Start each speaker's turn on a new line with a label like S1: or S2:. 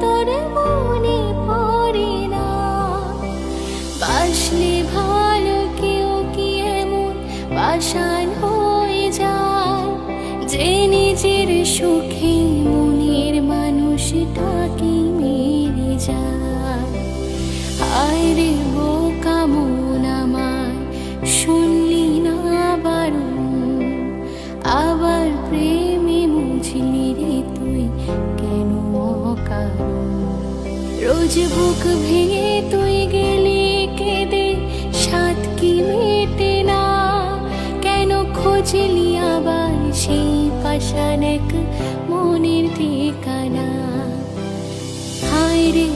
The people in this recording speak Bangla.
S1: তোর মনে পড়ে না। বাসলে ভালো কেউ কি এমন পাষাণ হয়ে যায়, যে নিজের সুখে মনের মানুষটাকে মেরে যায়। হায় রে বোকা মন আমার, শুনলি না বারণ, আবার প্রেমে বুঝলি রে তুই কেন অকারণ। রোজ বুক ভেঙে তুই গেলি কেঁদে, সাত কি মেটে না, কেন খুঁজলি আবার সেই পাষাণ এক মনের ঠিকানা। হায় রে